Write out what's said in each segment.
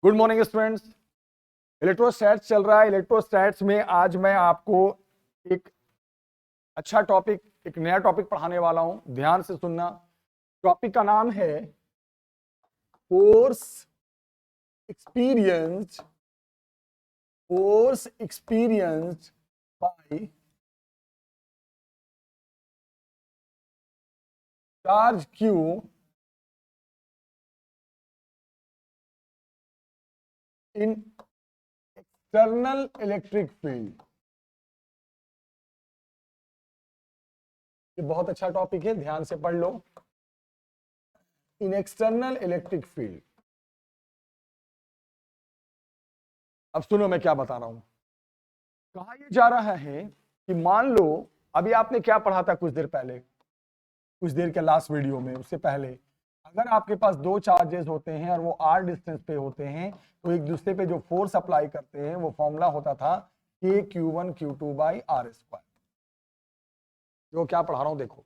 Good morning students. इलेक्ट्रोस्टैट्स चल रहा है। इलेक्ट्रोस्टैट्स में आज मैं आपको एक अच्छा टॉपिक, एक नया टॉपिक पढ़ाने वाला हूं। ध्यान से सुनना। टॉपिक का नाम है force experienced by charge Q in external electric field. ये बहुत अच्छा टॉपिक है, ध्यान से पढ़ लो। In external electric field. अब सुनो मैं क्या बता रहा हूं। कहा यह जा रहा है कि मान लो अभी आपने क्या पढ़ा था कुछ देर पहले, कुछ देर के लास्ट वीडियो में, उससे पहले, अगर आपके पास दो चार्जेस होते हैं और वो आर डिस्टेंस पे होते हैं तो एक दूसरे पे जो फोर्स अप्लाई करते हैं वो फॉर्मूला होता था के Q1 Q2 by are square. जो क्या पढ़ा रहा हूं देखो।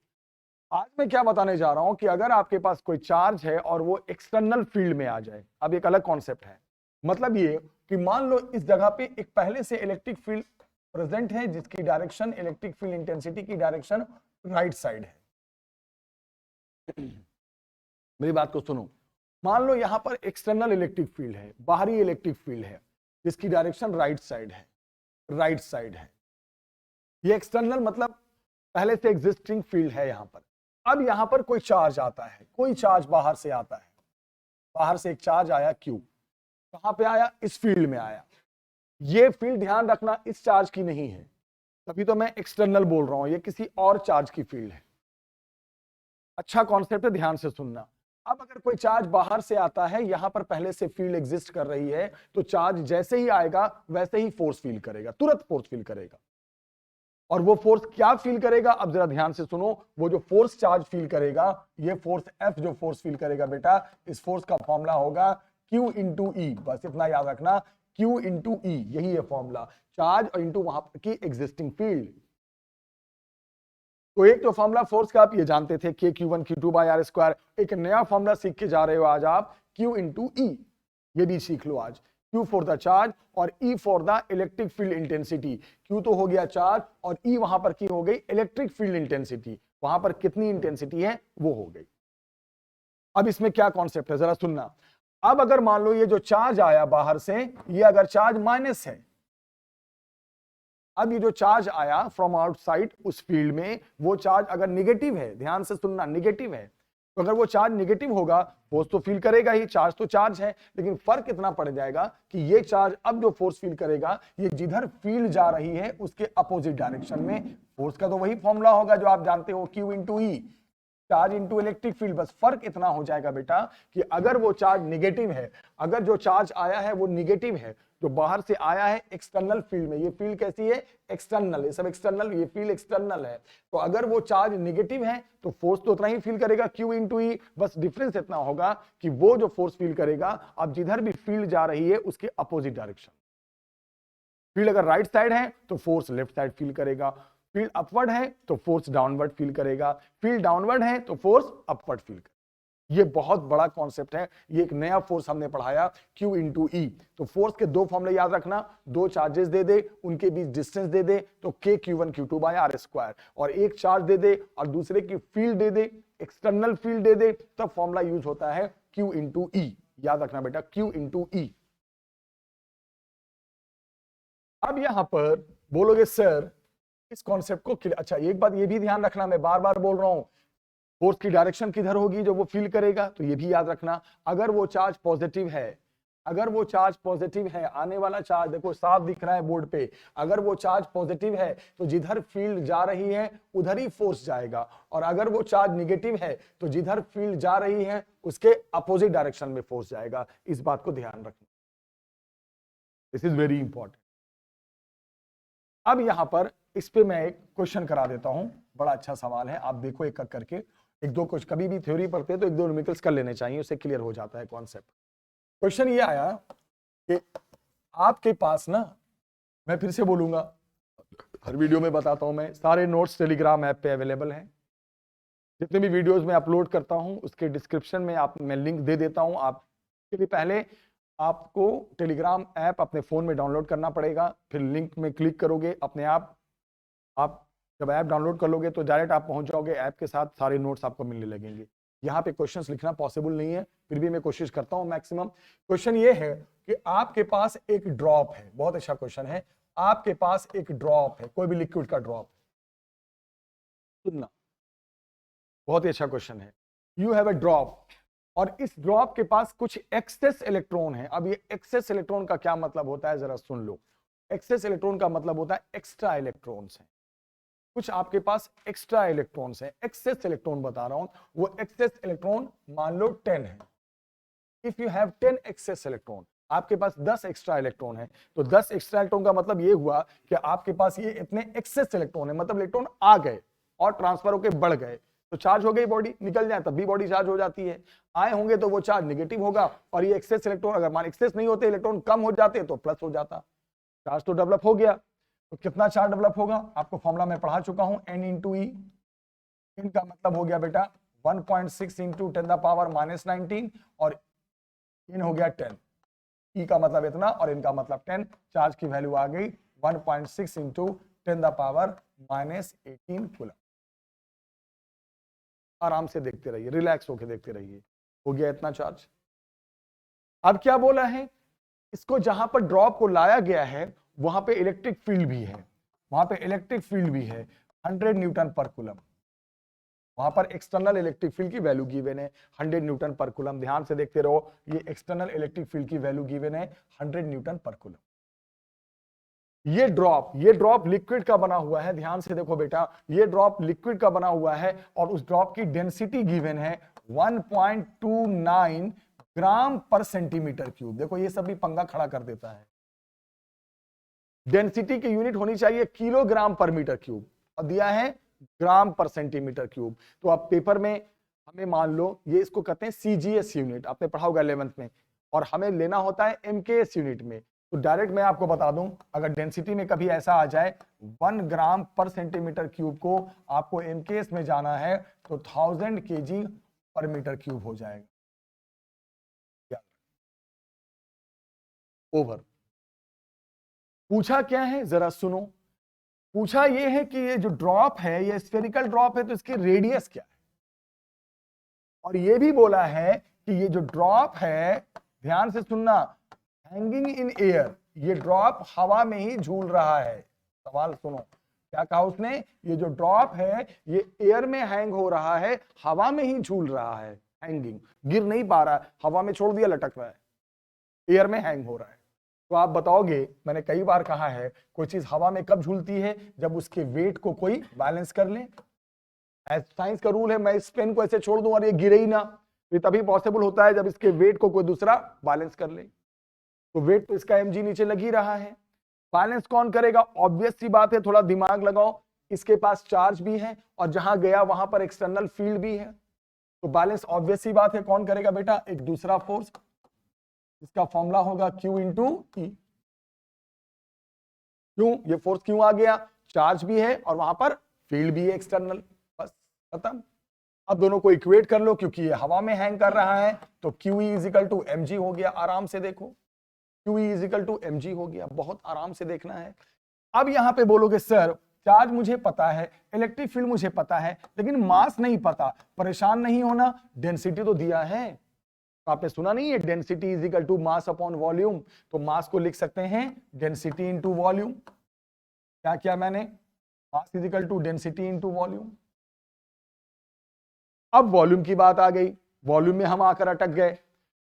आज मैं क्या बताने जा रहा हूं कि अगर आपके पास कोई चार्ज है और वो एक्सटर्नल फील्ड में आ जाए। अब एक अलग कॉन्सेप्ट है। मतलब ये कि मान लो इस जगह पे एक पहले से इलेक्ट्रिक फील्ड प्रेजेंट है जिसकी डायरेक्शन, इलेक्ट्रिक फील्ड इंटेंसिटी की डायरेक्शन राइट साइड है। मेरी बात को सुनो। मान लो यहां पर एक्सटर्नल इलेक्ट्रिक फील्ड है, बाहरी इलेक्ट्रिक फील्ड है जिसकी डायरेक्शन राइट साइड है, राइट साइड है। ये एक्सटर्नल मतलब पहले से एग्जिस्टिंग फील्ड है यहां पर। अब यहां पर कोई चार्ज आता है, कोई चार्ज बाहर से आता है, बाहर से एक चार्ज आया क्यू। कहां पे आया? इस फील्ड में आया। ये फील्ड ध्यान रखना इस चार्ज की नहीं है, तभी तो मैं एक्सटर्नल बोल रहा हूं। ये किसी और चार्ज की फील्ड है। अच्छा कॉन्सेप्ट है, ध्यान से सुनना। अब अगर कोई चार्ज बाहर से आता है, यहां पर पहले से फील्ड एग्जिस्ट कर रही है, तो चार्ज जैसे ही आएगा वैसे ही फोर्स फील करेगा, तुरंत फोर्स फील करेगा। और वो फोर्स क्या फील करेगा? अब जरा ध्यान से सुनो। वो जो फोर्स चार्ज फील करेगा, ये फोर्स F जो फोर्स फील करेगा बेटा, इस फोर्स का फॉर्मूला होगा Q इंटू ई। बस इतना याद रखना, Q इंटू ई, यही है फॉर्मूला। चार्ज और इंटू वहां की एग्जिस्टिंग फील्ड। तो एक तो फॉर्मूला फोर्स का आप ये जानते थे के Q1 Q2 by are square. एक नया फॉर्मूला सीख के जा रहे हो आज आप, Q इंटू ई। ये भी सीख लो आज। Q फॉर द चार्ज और E for the electric field intensity. Q तो हो गया चार्ज और E वहां पर की हो गई इलेक्ट्रिक फील्ड इंटेंसिटी। वहां पर कितनी इंटेंसिटी है वो हो गई। अब इसमें क्या कॉन्सेप्ट है जरा सुनना। अब अगर मान लो ये जो चार्ज आया बाहर से, ये अगर चार्ज माइनस है, अब ये जो चार्ज आया फ्रॉम आउटसाइड उस फील्ड में, वो चार्ज अगर निगेटिव है, ध्यान से सुनना, निगेटिव है, तो अगर वो चार्ज निगेटिव होगा, फोर्स तो फील करेगा ही, चार्ज तो चार्ज है, लेकिन फर्क इतना पड़ जाएगा कि ये चार्ज अब जो फोर्स फील करेगा, ये जिधर फील्ड जा रही है उसके अपोजिट डायरेक्शन में। फोर्स का तो वही फॉर्मूला होगा जो आप जानते हो, Q इंटू ई, चार्ज इंटू इलेक्ट्रिक फील्ड। बस फर्क इतना हो जाएगा बेटा कि अगर वो चार्ज निगेटिव है, अगर जो चार्ज आया है वो निगेटिव है, जो बाहर से आया है एक्सटर्नल फील्ड में, ये फील्ड कैसी है? एक्सटर्नल। ये सब एक्सटर्नल, ये फील्ड एक्सटर्नल है। तो अगर वो चार्ज निगेटिव है तो फोर्स तो उतना ही फील करेगा, Q इंटू ई। बस डिफरेंस इतना होगा कि वो जो फोर्स फील करेगा, अब जिधर भी फील्ड जा रही है उसके अपोजिट डायरेक्शन। फील्ड अगर राइट साइड है तो फोर्स लेफ्ट साइड फील करेगा, फील्ड अपवर्ड है तो फोर्स डाउनवर्ड फील करेगा, फील्ड डाउनवर्ड है तो फोर्स अपवर्ड फील करेगा। ये बहुत बड़ा कॉन्सेप्ट है। ये एक नया फोर्स हमने पढ़ाया, Q इंटू ई। तो फोर्स के दो फॉर्मूले याद रखना। दो चार्जेस दे दे, उनके बीच डिस्टेंस दे दे तो के Q1 Q2 by are square, और एक चार्ज दे दे और दूसरे की फील्ड दे दे, एक्सटर्नल फील्ड दे दे, तब फॉर्मूला यूज होता है Q इंटू ई। याद रखना बेटा, Q इंटू ई। अब यहां पर बोलोगे सर इस कॉन्सेप्ट को अच्छा, एक बात ये भी ध्यान रखना, मैं बार बार बोल रहा हूं, फोर्स की डायरेक्शन किधर होगी जो वो फील करेगा, तो ये भी याद रखना। अगर वो चार्ज पॉजिटिव है, अगर वो चार्ज पॉजिटिव है, आने वाला चार्ज देखो साफ दिख रहा है बोर्ड पे, अगर वो चार्ज पॉजिटिव है तो जिधर फील्ड जा रही है उधर ही फोर्स जाएगा, और अगर वो चार्ज निगेटिव है तो जिधर फील्ड जा रही है उसके अपोजिट डायरेक्शन में फोर्स जाएगा। इस बात को ध्यान रखना, दिस इज वेरी इंपॉर्टेंट। अब यहां पर इस पे मैं एक क्वेश्चन करा देता हूं, बड़ा अच्छा सवाल है, आप देखो एक करके। एक दो कुछ कभी भी थ्योरी पढ़ते हैं तो एक दो न्यूमेरिकल्स कर लेने चाहिए, उससे क्लियर हो जाता है कॉन्सेप्ट। क्वेश्चन ये आया कि आपके पास ना, मैं फिर से बोलूंगा, हर वीडियो में बताता हूं, मैं सारे नोट्स टेलीग्राम ऐप पे अवेलेबल हैं। जितने भी वीडियोस में अपलोड करता हूं उसके डिस्क्रिप्शन में मैं लिंक दे देता हूं। आप के लिए पहले आपको टेलीग्राम ऐप अपने फोन में डाउनलोड करना पड़ेगा, फिर लिंक में क्लिक करोगे अपने आप जब ऐप डाउनलोड कर लोगे तो डायरेक्ट आप पहुंच जाओगे, ऐप के साथ सारे नोट्स आपको मिलने लगेंगे। यहाँ पे क्वेश्चंस लिखना पॉसिबल नहीं है, फिर भी मैं कोशिश करता हूं मैक्सिमम। क्वेश्चन ये है कि आपके पास एक ड्रॉप है, बहुत अच्छा क्वेश्चन है, आपके पास एक ड्रॉप है, कोई भी लिक्विड का ड्रॉप, सुनना बहुत ही अच्छा क्वेश्चन है। यू हैव अ ड्रॉप और इस ड्रॉप के पास कुछ एक्सेस इलेक्ट्रॉन है। अब ये एक्सेस इलेक्ट्रॉन का क्या मतलब होता है जरा सुन लो। एक्सेस इलेक्ट्रॉन का मतलब होता है एक्स्ट्रा इलेक्ट्रॉन्स है, कुछ आपके पास एक्स्ट्रा इलेक्ट्रॉन्स है। एक्सेस इलेक्ट्रॉन बता रहा हूं, वो एक्सेस इलेक्ट्रॉन मान लो 10 है। If you have 10 excess electron, आपके पास 10 एक्स्ट्रा इलेक्ट्रॉन है, तो 10 एक्स्ट्रा इलेक्ट्रॉन का मतलब ये हुआ कि आपके पास ये इतने एक्सेस इलेक्ट्रॉन है, मतलब इलेक्ट्रॉन आ गए और ट्रांसफर होकर बढ़ गए, तो चार्ज हो गई बॉडी, निकल जाए तब भी बॉडी चार्ज हो जाती है। आए होंगे तो वो चार्ज नेगेटिव होगा, और ये एक्सेस इलेक्ट्रॉन अगर मान एक्सेस नहीं होते, इलेक्ट्रॉन कम हो जाते तो प्लस हो जाता, चार्ज तो डेवलप हो गया। तो कितना चार्ज डेवलप होगा, आपको फॉर्मूला में पढ़ा चुका हूं, n इंटू ई। इनका मतलब हो गया बेटा 1.6 इंटू 10⁻⁻19 और इन हो गया 10। ई का मतलब इतना और इनका मतलब 10। चार्ज की वैल्यू आ गई 1.6 इंटू 10⁻⁻18 कूलम। आराम से देखते रहिए, रिलैक्स होकर देखते रहिए, हो गया इतना चार्ज। अब क्या बोला है, इसको जहां पर ड्रॉप को लाया गया है वहां पे इलेक्ट्रिक फील्ड भी है, वहां पे इलेक्ट्रिक फील्ड भी है 100 न्यूटन पर कूलम। वहां पर एक्सटर्नल इलेक्ट्रिक फील्ड की वैल्यू गिवन है 100 न्यूटन पर कूलम। ध्यान से देखते रहो, ये एक्सटर्नल इलेक्ट्रिक फील्ड की वैल्यू गिवन है 100 न्यूटन पर कूलम। ये ड्रॉप लिक्विड का बना हुआ है, ध्यान से देखो बेटा, ये ड्रॉप लिक्विड का बना हुआ है और उस ड्रॉप की डेंसिटी गिवन है 1.29 ग्राम पर सेंटीमीटर क्यूब। देखो ये सब भी पंगा खड़ा कर देता है, डेंसिटी की यूनिट होनी चाहिए किलोग्राम पर मीटर क्यूब और दिया है ग्राम पर सेंटीमीटर क्यूब। तो आप पेपर में हमें मान लो ये इसको कहते हैं सीजीएस यूनिट, आपने पढ़ा होगा 11th में, और हमें लेना होता है एमकेएस यूनिट में। तो डायरेक्ट मैं आपको बता दूं, अगर डेंसिटी में कभी ऐसा आ जाए 1 ग्राम पर सेंटीमीटर क्यूब को आपको एमकेएस में जाना है तो 1000 केजी पर मीटर क्यूब हो जाएगा। ओवर। पूछा क्या है जरा सुनो, पूछा यह है कि ये जो ड्रॉप है ये स्फेरिकल ड्रॉप है तो इसकी रेडियस क्या है, और ये भी बोला है कि ये जो ड्रॉप है, ध्यान से सुनना, हैंगिंग इन एयर, ये ड्रॉप हवा में ही झूल रहा है। सवाल सुनो, क्या कहा उसने, ये जो ड्रॉप है ये एयर में हैंग हो रहा है, हवा में ही झूल रहा है, हैंगिंग, गिर नहीं पा रहा है, हवा में छोड़ दिया लटक रहा है, एयर में हैंग हो रहा है। तो आप बताओगे, मैंने कई बार कहा है, कोई चीज हवा में कब झूलती है, जब उसके वेट को कोई बैलेंस कर ले। साइंस का रूल है, मैं इस पेन को ऐसे छोड़ दूं और ये गिरे ही ना, ये तभी पॉसिबल होता है जब इसके वेट को कोई दूसरा बैलेंस कर ले। तो वेट तो इसका mg नीचे लग ही रहा है, बैलेंस कौन करेगा, ऑब्वियस सी बात है, थोड़ा दिमाग लगाओ, इसके पास चार्ज भी है और जहां गया वहां पर एक्सटर्नल फील्ड भी है, तो बैलेंस ऑब्वियस सी बात है कौन करेगा बेटा, एक दूसरा फोर्स, इसका फॉर्मूला होगा Q इंटू ई। क्यों, ये फोर्स क्यों आ गया, चार्ज भी है और वहां पर फील्ड भी है एक्सटर्नल, बस खत्म। अब दोनों को इक्वेट कर लो, क्योंकि ये हवा में हैंग कर रहा है तो QE इजिकल टू mg हो गया। आराम से देखो, QE इजिकल टू mg हो गया, बहुत आराम से देखना है। अब यहां पे बोलोगे सर चार्ज मुझे पता है, इलेक्ट्रिक फील्ड मुझे पता है, लेकिन मास नहीं पता। परेशान नहीं होना, डेंसिटी तो दिया है, तो आपने सुना नहीं है density is equal to mass upon volume, तो मास को लिख सकते हैं डेंसिटी इनटू वॉल्यूम। क्या किया मैंने, mass is equal to density into volume. अब वॉल्यूम की बात आ गई, वॉल्यूम में हम आकर अटक गए।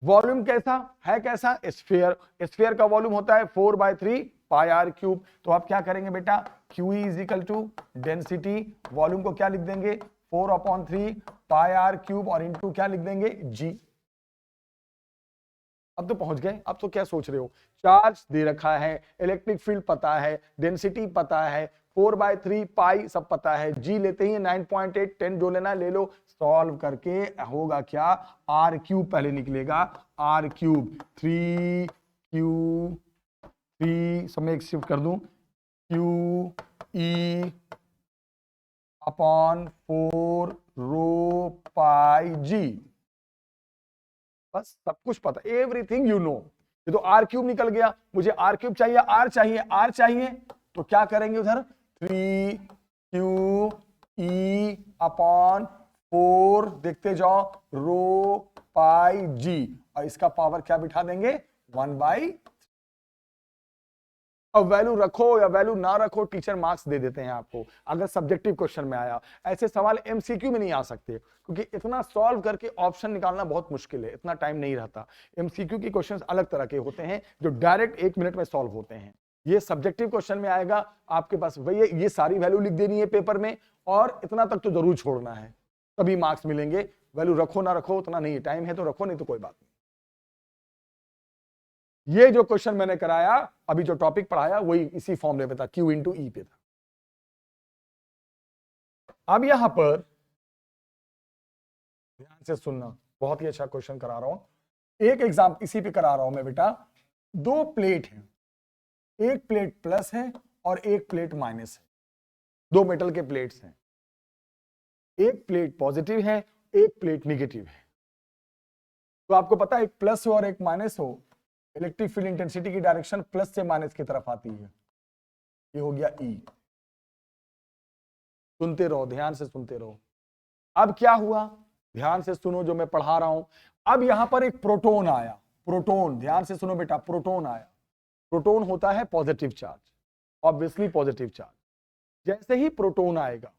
वॉल्यूम कैसा है, कैसा स्फीयर, स्फीयर का वॉल्यूम होता है 4/3 पाई आर क्यूब। तो आप क्या करेंगे बेटा, QE is equal to density, volume को क्या लिख देंगे 4/3 पाई आर क्यूब और इनटू क्या लिख देंगे G। अब तो पहुंच गए, अब तो क्या सोच रहे हो, चार्ज दे रखा है, इलेक्ट्रिक फील्ड पता है, डेंसिटी पता है, 4/3 पाई सब पता है, जी लेते ही 9.8, 10 जो लेना ले लो, सॉल्व करके होगा क्या, आर क्यूब पहले निकलेगा, आर क्यूब 3 सब में एक शिफ्ट कर दूं, QE अपॉन 4 रो पाई जी, बस सब कुछ पता, एवरीथिंग यू नो। ये तो आर क्यूब निकल गया, मुझे आर क्यूब चाहिए, आर चाहिए, आर चाहिए, तो क्या करेंगे उधर 3q_e/4 देखते जाओ रो पाई जी, और इसका पावर क्या बिठा देंगे 1/। अब वैल्यू रखो या वैल्यू ना रखो टीचर मार्क्स दे देते हैं आपको, अगर सब्जेक्टिव क्वेश्चन में आया। ऐसे सवाल एमसीक्यू में नहीं आ सकते, क्योंकि इतना सॉल्व करके ऑप्शन निकालना बहुत मुश्किल है, इतना टाइम नहीं रहता। एमसीक्यू के क्वेश्चंस अलग तरह के होते हैं जो डायरेक्ट 1 मिनट में सॉल्व होते हैं। ये सब्जेक्टिव क्वेश्चन में आएगा, आपके पास वही ये सारी वैल्यू लिख देनी है पेपर में, और इतना तक तो जरूर छोड़ना है, तभी मार्क्स मिलेंगे। वैल्यू रखो ना रखो उतना नहीं, टाइम है तो रखो, नहीं तो कोई बात नहीं। ये जो क्वेश्चन मैंने कराया, अभी जो टॉपिक पढ़ाया वही इसी फॉर्मूले पे था, Q/E पे था। अब यहां पर ध्यान से सुनना, बहुत ही अच्छा क्वेश्चन करा रहा हूं, एक एग्जाम इसी पे करा रहा हूं मैं बेटा। 2 प्लेट है, एक प्लेट प्लस है और एक प्लेट माइनस है, 2 मेटल के प्लेट्स हैं, एक प्लेट पॉजिटिव है, एक प्लेट निगेटिव है। तो आपको पता है एक प्लस हो और एक माइनस हो, इलेक्ट्रिक फील्ड इंटेंसिटी की डायरेक्शन प्लस से माइनस की तरफ आती है। ये हो गया E। सुनते रहो, ध्यान से सुनते रहो। अब क्या हुआ, ध्यान से सुनो जो मैं पढ़ा रहा हूं। अब यहां पर एक प्रोटॉन आया, प्रोटॉन, ध्यान से सुनो बेटा, प्रोटॉन आया। प्रोटॉन होता है positive charge, obviously positive charge. जैसे ही प्रोटॉन आएगा,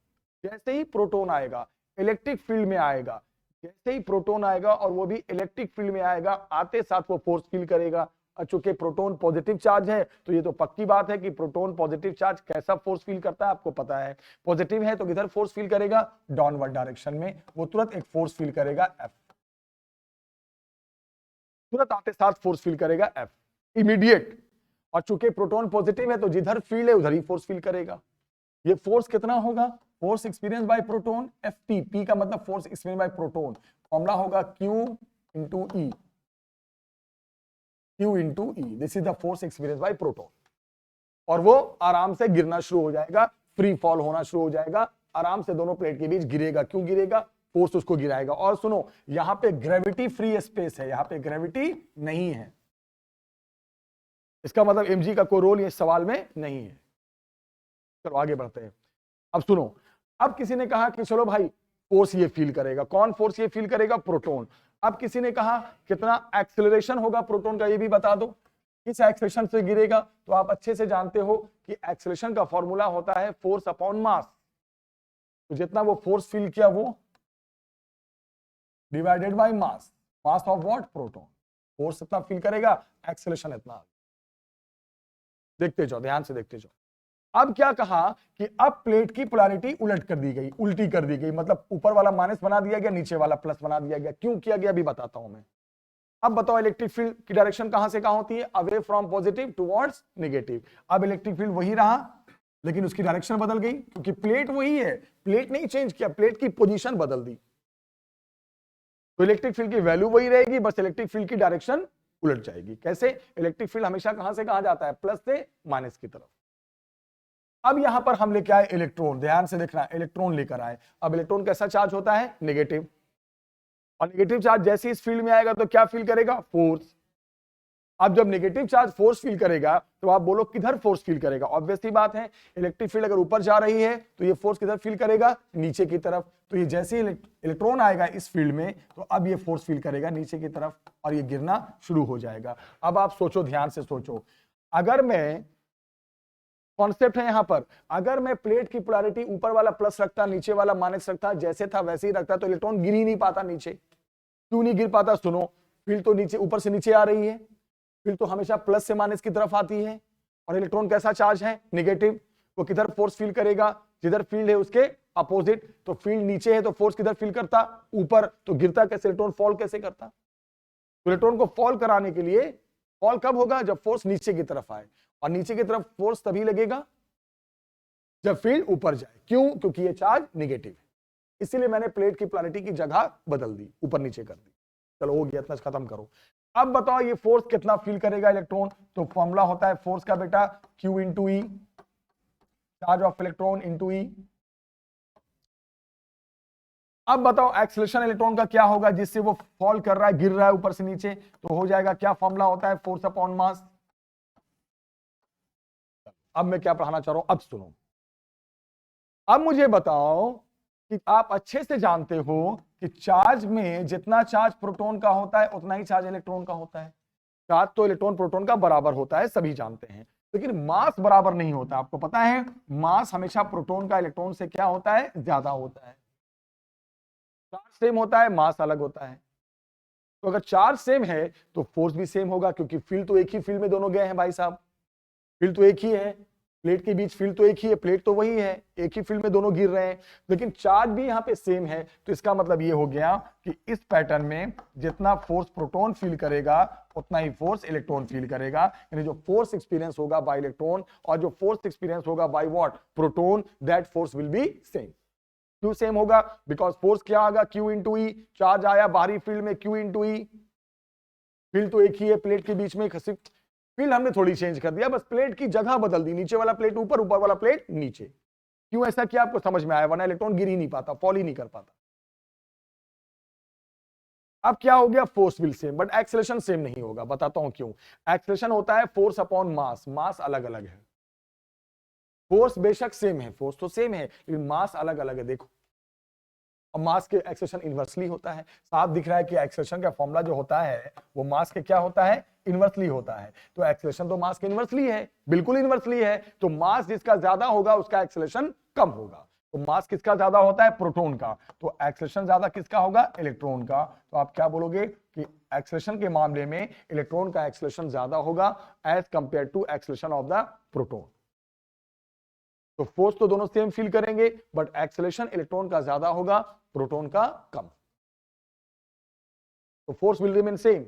जैसे ही प्रोटॉन आएगा इलेक्ट्रिक फील्ड में आएगा, जैसे ही प्रोटॉन आएगा और वो भी इलेक्ट्रिक फील्ड में आएगा, आते साथ वो फोर्स फील करेगा। और चूंकि प्रोटॉन पॉजिटिव चार्ज है तो ये तो पक्की बात है कि प्रोटॉन पॉजिटिव चार्ज कैसा फोर्स फील करता है आपको पता है। पॉजिटिव है तो किधर फोर्स फील करेगा, डाउनवर्ड डायरेक्शन में, वो तुरंत एक फोर्स फील करेगा F, तुरंत आते साथ फोर्स फील करेगा F, इमीडिएट। और चूंकि प्रोटॉन पॉजिटिव है तो जिधर फील्ड है उधर ही फोर्स फील करेगा। ये फोर्स कितना होगा, force experience by proton FP, P का मतलब force experience by proton, formula होगा Q/E, Q/E, this is the force experience by proton. और वो आराम से गिरना शुरू हो जाएगा, फ्री फॉल होना शुरू हो जाएगा, आराम से दोनों प्लेट के बीच गिरेगा। क्यों गिरेगा, फोर्स उसको गिराएगा। और सुनो, यहां पे ग्रेविटी फ्री स्पेस है, यहां पे ग्रेविटी नहीं है, इसका मतलब mg का कोई रोल इस सवाल में नहीं है। चलो आगे बढ़ते हैं। अब सुनो, अब किसी ने कहा कि चलो भाई फोर्स ये फील करेगा, कौन फोर्स ये फील करेगा, प्रोटॉन। अब किसी ने कहा कितना एक्सेलरेशन होगा प्रोटॉन का, ये भी बता दो, किस एक्सेलरेशन से गिरेगा। तो आप अच्छे से जानते हो कि एक्सेलरेशन का फॉर्मूला होता है फोर्स अपॉन मास। तो जितना वो फोर्स फील किया वो divided by mass, mass of what, proton. Force इतना फील करेगा, एक्सेलरेशन इतना। देखते जाओ, ध्यान से देखते जाओ। अब क्या कहा कि अब प्लेट की पोलैरिटी उलट कर दी गई, उल्टी कर दी गई, मतलब ऊपर वाला माइनस बना दिया गया, नीचे वाला प्लस बना दिया गया। क्यों किया गया अभी बताता हूं मैं। अब बताओ इलेक्ट्रिक फील्ड की डायरेक्शन कहां से कहां होती है, away from positive towards negative. अब इलेक्ट्रिक फील्ड वही रहा लेकिन उसकी डायरेक्शन बदल गई, क्योंकि प्लेट वही है, प्लेट नहीं चेंज किया, प्लेट की पोजीशन बदल दी। तो इलेक्ट्रिक फील्ड की वैल्यू वही रहेगी, बस इलेक्ट्रिक फील्ड की डायरेक्शन उलट जाएगी। कैसे, इलेक्ट्रिक फील्ड हमेशा कहां से कहां जाता है, प्लस से माइनस की तरफ। अब यहां पर हम लेके आए इलेक्ट्रॉन, ध्यान से देखना, इलेक्ट्रॉन लेकर आए। अब इलेक्ट्रॉन कैसा चार्ज होता है, नेगेटिव। और नेगेटिव चार्ज जैसे इस फील्ड में आएगा तो क्या फील करेगा, फोर्स। अब जब नेगेटिव चार्ज फोर्स फील करेगा तो आप बोलो किधर फोर्स फील करेगा, ऑब्वियसली बात है इलेक्ट्रिक फील्ड अगर ऊपर जा रही है तो ये फोर्स किधर फील करेगा, नीचे की तरफ। तो ये जैसे इलेक्ट्रॉन आएगा इस फील्ड में तो अब ये फोर्स फील करेगा नीचे की तरफ और ये गिरना शुरू हो जाएगा। अब आप सोचो, ध्यान से सोचो, अगर मैं, कॉन्सेप्ट है यहां पर, अगर मैं प्लेट की पोलैरिटी ऊपर वाला प्लस रखता, नीचे वाला माइनस रखता, जैसे था वैसे ही रखता, तो इलेक्ट्रॉन गिर ही नहीं पाता नीचे। क्यों नहीं गिर पाता, सुनो, फील्ड तो नीचे, ऊपर से नीचे आ रही है, फील्ड तो हमेशा प्लस से माइनस की तरफ आती है, और इलेक्ट्रॉन कैसा चार्ज है, नेगेटिव। वो किधर फोर्स फील करेगा, जिधर फील्ड है उसके अपोजिट। तो फील्ड नीचे है तो फोर्स किधर फील करता, ऊपर। तो गिरता कैसे, इलेक्ट्रॉन फॉल कैसे करता। तो इलेक्ट्रॉन को फॉल कराने के लिए, फॉल कब होगा, जब फोर्स नीचे की तरफ आए, और नीचे की तरफ फोर्स तभी लगेगा जब फील्ड ऊपर जाए। क्यों, क्योंकि ये चार्ज नेगेटिव है, इसीलिए मैंने प्लेट की पोलैरिटी की जगह बदल दी, ऊपर नीचे कर दी। चलो हो गया, इतना खत्म करो। अब बताओ ये फोर्स कितना फील करेगा इलेक्ट्रॉन। तो फॉर्मूला होता है फोर्स का बेटा Q/E, charge of electron into E। अब बताओ एक्सेलरेशन इलेक्ट्रॉन का क्या होगा जिससे वो फॉल कर रहा है, गिर रहा है ऊपर से नीचे, तो हो जाएगा क्या फॉर्मूला होता है, फोर्स अपॉन मास। अब मैं क्या पढ़ाना चाह रहा हूं, अब सुनो। अब मुझे बताओ कि आप अच्छे से जानते हो कि चार्ज में जितना चार्ज प्रोटॉन का होता है उतना ही चार्ज इलेक्ट्रॉन का होता है। चार्ज तो इलेक्ट्रॉन प्रोटॉन का बराबर होता है, सभी जानते हैं, लेकिन मास बराबर नहीं होता। आपको पता है मास हमेशा प्रोटॉन का इलेक्ट्रॉन से क्या होता है, ज्यादा होता है। चार्ज सेम होता है, मास अलग होता है। तो अगर चार्ज सेम है तो फोर्स भी सेम होगा, क्योंकि फील्ड तो एक ही फील्ड में दोनों गए हैं भाई साहब। फील्ड तो एक ही है, प्लेट के बीच फील्ड तो एक ही है, प्लेट तो वही है, एक ही फील्ड में दोनों गिर रहे हैं, लेकिन चार्ज भी यहां पे सेम है। तो इसका मतलब ये हो गया कि इस पैटर्न में जितना फोर्स प्रोटॉन फील करेगा उतना ही फोर्स इलेक्ट्रॉन फील करेगा। यानी जो फोर्स एक्सपीरियंस होगा बाय इलेक्ट्रॉन और जो फोर्स एक्सपीरियंस होगा by what, proton, that force will be same. क्यों सेम होगा, बिकॉज फोर्स क्या आएगा, क्यू इंटू ई। चार्ज आया बाहरी फील्ड में, क्यू इंटू ई। फील्ड तो एक ही है प्लेट के बीच में, फील्ड हमने थोड़ी चेंज कर दिया, बस प्लेट की जगह बदल दी, नीचे वाला प्लेट ऊपर, ऊपर वाला प्लेट नीचे। क्यों ऐसा किया आपको समझ में आया, वरना इलेक्ट्रॉन गिर ही नहीं पाता, फॉल ही नहीं कर पाता। अब क्या हो गया, force will same, but acceleration same नहीं होगा। बताता हूं क्यों। एक्सेलरेशन होता है फोर्स अपॉन मास, मास अलग अलग है। फोर्स बेशक सेम है, फोर्स तो सेम है, लेकिन मास अलग अलग है। देखो, और मास के एक्सेलरेशन इनवर्सली होता है। साफ दिख रहा है कि एक्सेलरेशन का फॉर्मूला जो होता है वो मास के क्या होता है, इनवर्सली होता है। तो एक्सेलरेशन तो मास के इनवर्सली है, बिल्कुल इनवर्सली है। तो मास जिसका ज्यादा होगा उसका एक्सेलरेशन कम होगा। तो मास किसका ज्यादा होता है, प्रोटॉन का, तो एक्सेलरेशन ज्यादा किसका होगा, इलेक्ट्रॉन का। तो आप क्या बोलोगे कि एक्सेलरेशन के मामले में इलेक्ट्रॉन का एक्सेलरेशन ज्यादा होगा as compare to acceleration of the proton. तो फोर्स तो दोनों सेम फील करेंगे, बट एक्सेलरेशन इलेक्ट्रॉन का ज्यादा होगा, प्रोटॉन का कम। तो force will remain same,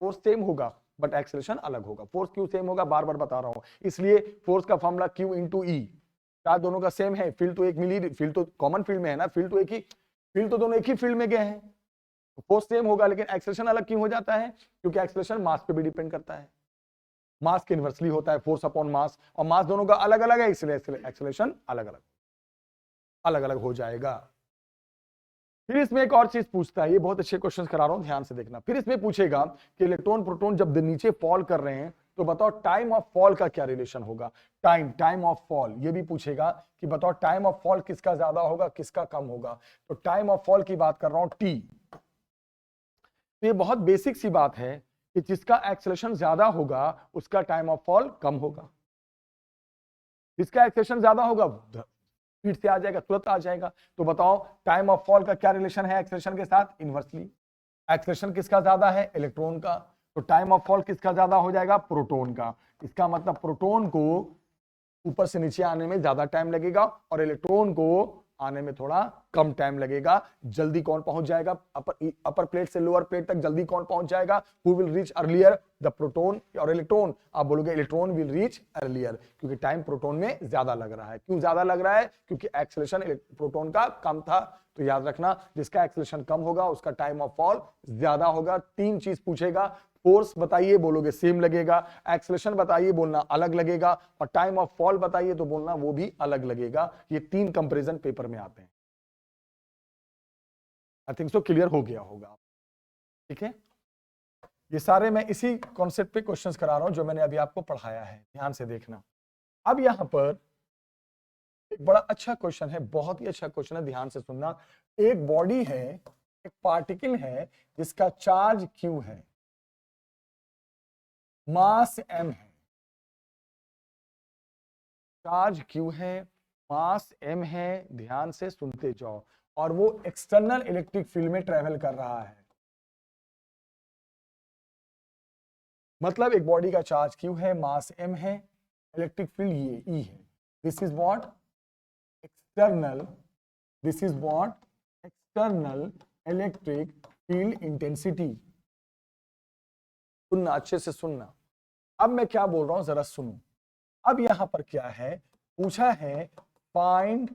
force same होगा बट एक्सेलरेशन अलग होगा। फोर्स क्यों सेम होगा, बार बार बता रहा हूं, इसलिए फोर्स का फॉर्मूला Q इंटू ई। चार्ज दोनों का सेम है, फील्ड तो एक मिली, फील्ड तो कॉमन फील्ड में है ना, फील्ड तो एक ही, फील्ड तो दोनों एक ही फील्ड में गए हैं। तो फोर्स सेम होगा, लेकिन एक्सेलरेशन अलग क्यों हो जाता है, क्योंकि एक्सेलरेशन मास पे भी डिपेंड करता है। मास के इनवर्सली होता है फोर्स अपॉन मास, और मास दोनों का अलग अलग है, इसलिए एक्सेलरेशन अलग अलग अलग अलग हो जाएगा। फिर इसमें एक और चीज पूछता है, ये बहुत अच्छे क्वेश्चन करा रहा हूं, ध्यान से देखना। फिर इसमें पूछेगा कि इलेक्ट्रॉन प्रोटॉन जब नीचे फॉल कर रहे हैं तो बताओ टाइम ऑफ फॉल का क्या रिलेशन होगा। टाइम ऑफ फॉल ये भी पूछेगा कि बताओ टाइम ऑफ फॉल किसका ज्यादा होगा, किसका कम होगा। तो टाइम ऑफ फॉल की बात कर रहा हूं, टी। तो ये बहुत बेसिक सी बात है कि जिसका एक्सेलरेशन ज्यादा होगा उसका टाइम ऑफ फॉल कम होगा। जिसका एक्सेलरेशन ज्यादा होगा स्पीड से आ जाएगा, तुरंत आ जाएगा। तो बताओ टाइम ऑफ फॉल का क्या रिलेशन है एक्सेलरेशन के साथ, इनवर्सली। एक्सेलरेशन किसका ज्यादा है, इलेक्ट्रॉन का। तो टाइम ऑफ फॉल किसका ज्यादा हो जाएगा, प्रोटॉन का। इसका मतलब प्रोटॉन को ऊपर से नीचे आने में ज्यादा टाइम लगेगा और इलेक्ट्रॉन को आने में थोड़ा कम टाइम लगेगा। जल्दी कौन पहुंच जाएगा, अपर प्लेट से लोअर प्लेट तक जल्दी कौन पहुंच जाएगा, who will reach earlier, the proton और इलेक्ट्रॉन। आप बोलोगे इलेक्ट्रॉन विल रीच अर्लियर, क्योंकि टाइम प्रोटॉन में ज्यादा लग रहा है। क्यों ज्यादा लग रहा है, क्योंकि एक्सेलरेशन प्रोटॉन का कम था। तो याद रखना, जिसका एक्सेलरेशन कम होगा उसका टाइम ऑफ फॉल ज्यादा होगा। तीन चीज पूछेगा, फोर्स बताइए, बोलोगे सेम लगेगा, एक्सेलरेशन बताइए, बोलना अलग लगेगा, और टाइम ऑफ फॉल बताइए तो बोलना वो भी अलग लगेगा। ये तीन कंपैरिजन पेपर में आते हैं। आई थिंक सो क्लियर हो गया होगा, ठीक है। ये सारे मैं इसी कॉन्सेप्ट पे क्वेश्चंस करा रहा हूं जो मैंने अभी आपको पढ़ाया है, ध्यान से देखना। अब यहां पर एक बड़ा अच्छा क्वेश्चन है, बहुत ही अच्छा क्वेश्चन है, ध्यान से सुनना। एक बॉडी है, एक पार्टिकल है जिसका चार्ज Q है, मास m है। चार्ज Q है, मास m है, ध्यान से सुनते जाओ, और वो एक्सटर्नल इलेक्ट्रिक फील्ड में ट्रेवल कर रहा है। मतलब एक बॉडी का चार्ज Q है, मास m है, इलेक्ट्रिक फील्ड ये E है। This is what external, this is what external electric field intensity. सुनना, अच्छे से सुनना। अब मैं क्या बोल रहा हूं जरा सुनो। अब यहां पर क्या है, पूछा है find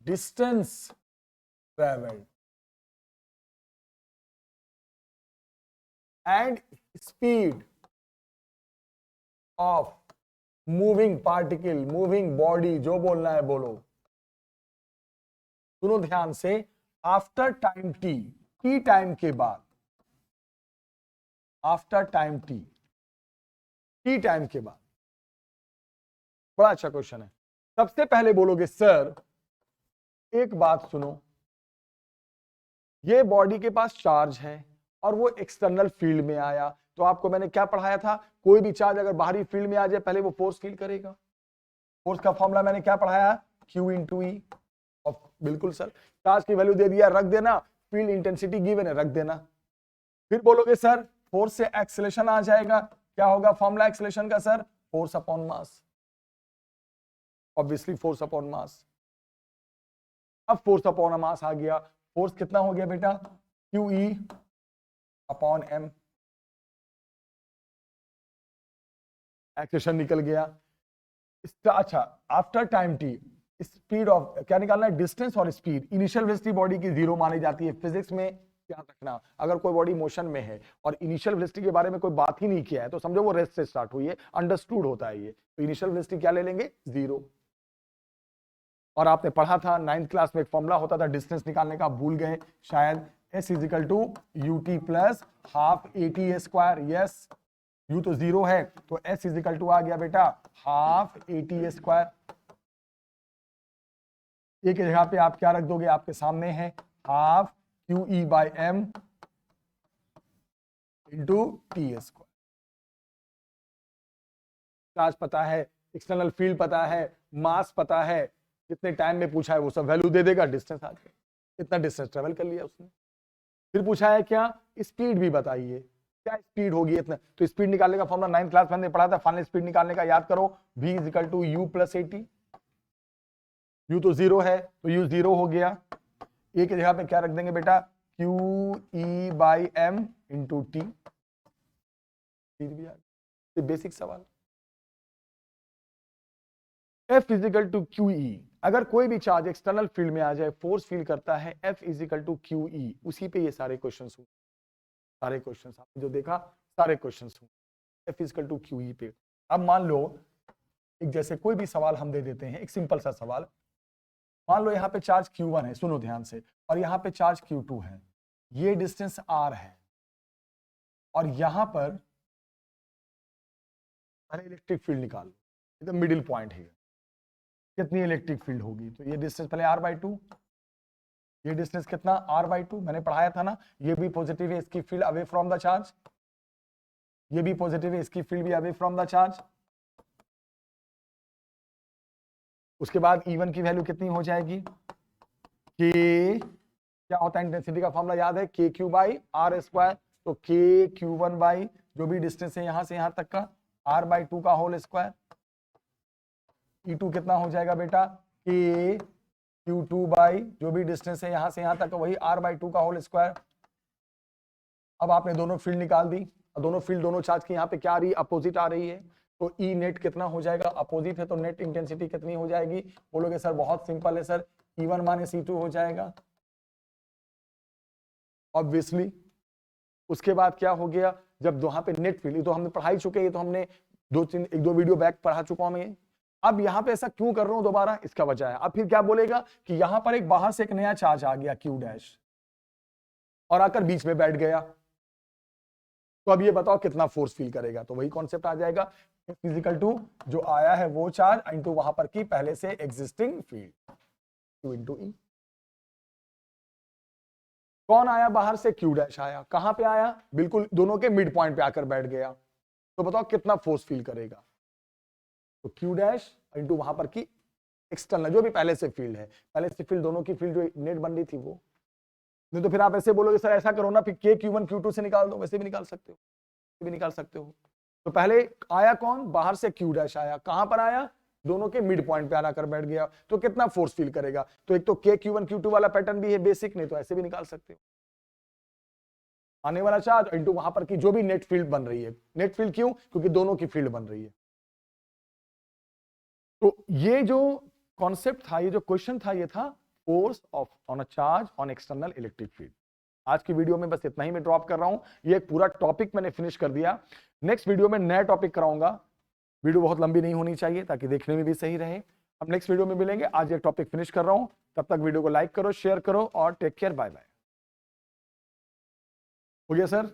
distance travelled and speed of moving particle, moving body, जो बोलना है बोलो। सुनो ध्यान से, आफ्टर टाइम टी टाइम के बाद, आफ्टर टाइम टी टाइम के बाद। बड़ा अच्छा क्वेश्चन है। सबसे पहले बोलोगे सर एक बात सुनो, ये बॉडी के पास चार्ज है और वो एक्सटर्नल फील्ड में आया, तो आपको मैंने क्या पढ़ाया था, कोई भी चार्ज अगर बाहरी फील्ड में आ जाए पहले वो फोर्स फील करेगा। फोर्स का फॉर्मूला मैंने क्या पढ़ाया, Q इंटू ई। बिल्कुल सर, चार्ज की वैल्यू दे दिया, रख देना, फील्ड इंटेंसिटी गिवन है, रख देना। फिर बोलोगे सर फोर्स से एक्सेलरेशन आ जाएगा, क्या होगा फॉर्मूला एक्सेलरेशन का sir, force upon mass, obviously force upon mass. अब फोर्स अपॉन मास आ गया, फोर्स कितना हो गया बेटा, Q E upon M, acceleration निकल गया। अच्छा, after time T speed of क्या निकालना है, डिस्टेंस और स्पीड। इनिशियल वेलोसिटी बॉडी की जीरो मानी जाती है फिजिक्स में, ध्यान रखना। अगर कोई बॉडी मोशन में है और इनिशियल वेलोसिटी के बारे में कोई बात ही नहीं किया है तो समझो वो रेस्ट से स्टार्ट हुई है, अंडरस्टूड होता है ये। तो इनिशियल वेलोसिटी क्या ले लेंगे, जीरो। और आपने पढ़ा था 9th क्लास में एक फॉर्मूला होता था डिस्टेंस निकालने का, भूल गए शायद, S is equal to UT plus half AT square. Yes, U तो जीरो है तो S इजिकल टू आ गया बेटा हाफ AT स्क्वायर। एक जगह पे आप क्या रख दोगे, आपके सामने है half QE by M into T square. Charge पता है, एक्सटर्नल फील्ड पता है, मास पता है, कितने टाइम में पूछा है वो सब वैल्यू दे देगा, डिस्टेंस आ गया, कितना डिस्टेंस ट्रेवल कर लिया उसने। फिर पूछा है क्या, स्पीड भी बताइए, क्या स्पीड होगी इतना, तो स्पीड निकालने का फॉर्मूला 9th क्लास में हमने पढ़ा था, फाइनल स्पीड निकालने का याद करो, v is equal to U plus AT। U तो जीरो है तो यू जीरो हो गया, ए की जगह पे क्या रख देंगे बेटा, QE by M into T. Basic सवाल। F इजिकल टू QE, अगर कोई भी चार्ज एक्सटर्नल फील्ड में आ जाए, फोर्स फील करता है, F इजिकल टू QE, उसी पे ये सारे क्वेश्चंस हुए, सारे क्वेश्चंस आपने जो देखा सारे क्वेश्चंस हुए F इजिकल टू QE पे। अब मान लो एक जैसे कोई भी सवाल हम दे देते हैं, एक सिंपल सा सवाल, मान लो यहाँ पे चार्ज Q1 है, सुनो ध्यान से, और यहाँ पे चार्ज Q2 है, ये डिस्टेंस R है, और यहां पर पहले इलेक्ट्रिक फील्ड निकाल लो, एकदम मिडिल पॉइंट है, कितनी इलेक्ट्रिक फील्ड होगी, तो ये डिस्टेंस पहले R/2, ये डिस्टेंस कितना R/2, मैंने पढ़ाया था ना, ये भी पॉजिटिव है, इसकी field away from the charge, ये भी पॉजिटिव है, इसकी फील्ड भी अवे फ्रॉम द चार्ज। उसके बाद E1 की वैल्यू कितनी हो जाएगी, K, क्या होता है इंटेंसिटी का फॉर्मूला याद है, KQ बाई R स्क्वायर, तो KQ1 बाई जो भी डिस्टेंस है यहां से यहां तक का R/2 का होल स्क्वायर। E2 कितना हो जाएगा बेटा, KQ2 बाई जो भी डिस्टेंस है यहां से यहां तक वही R/2 का होल स्क्वायर। अब आपने दोनों फील्ड निकाल दी, दोनों फील्ड दोनों चार्ज की यहाँ पे क्या आ रही है, अपोजिट आ रही है, तो E नेट कितना हो जाएगा, अपोजिट है तो नेट इंटेंसिटी कितनी हो जाएगी, बोलोगे सर बहुत सिंपल है सर, E1 माइनस E2 हो जाएगा ऑब्वियसली। उसके बाद क्या हो गया, जब वहां पे नेट फील्ड, तो हमने पढ़ा ही चुके हैं, तो हमने एक दो वीडियो बैक पढ़ा चुका हूं मैं। अब यहां पे ऐसा क्यों कर रहा हूं दोबारा, इसका वजह है। अब फिर क्या बोलेगा कि यहां पर एक बाहर से एक नया चार्ज आ गया Q' और आकर बीच में बैठ गया, तो अब ये बताओ कितना फोर्स फील करेगा, तो वही कॉन्सेप्ट आ जाएगा, फिजिकल टू जो आया है वो चार्ज इंटू वहां पर की पहले से existing field, Q into E। कौन आया बाहर से, Q' आया, कहां पे आया, बिल्कुल दोनों के मिड पॉइंट पे आकर बैठ गया, तो बताओ कितना फोर्स फील करेगा, तो Q' इंटू वहां पर की एक्सटर्नल जो भी पहले से फील्ड है, पहले से फील्ड दोनों की फील्ड जो नेट बन रही थी वो। नहीं तो फिर आप ऐसे बोलोगे सर ऐसा करो ना, फिर KQ1 Q2 से निकाल दो, वैसे भी निकाल सकते हो, भी निकाल सकते हो। तो पहले आया कौन, बाहर से Q' आया, कहां पर आया, दोनों के मिड पॉइंट पे आकर बैठ गया, तो कितना फोर्स फील करेगा, तो एक तो KQ1 Q2 वाला पैटर्न भी है बेसिक, नहीं तो ऐसे भी निकाल सकते हो, आने वाला चार्ज इंटू वहां पर की जो भी नेट फील्ड बन रही है। नेट फील्ड क्यों, क्योंकि दोनों की फील्ड बन रही है। तो ये जो कॉन्सेप्ट था, ये जो क्वेश्चन था, ये था force of on a charge on external electric field. आज की वीडियो में बस इतना ही मैं ड्रॉप कर रहा हूं, ये एक पूरा टॉपिक मैंने फिनिश कर दिया। नेक्स्ट वीडियो में नया टॉपिक कराऊंगा, वीडियो बहुत लंबी नहीं होनी चाहिए ताकि देखने में भी सही रहे। हम नेक्स्ट वीडियो में मिलेंगे। आज ये टॉपिक फिनिश कर रहा हूं, तब तक वीडियो को लाइक करो, शेयर करो और टेक केयर, बाय बाय। हो गया सर।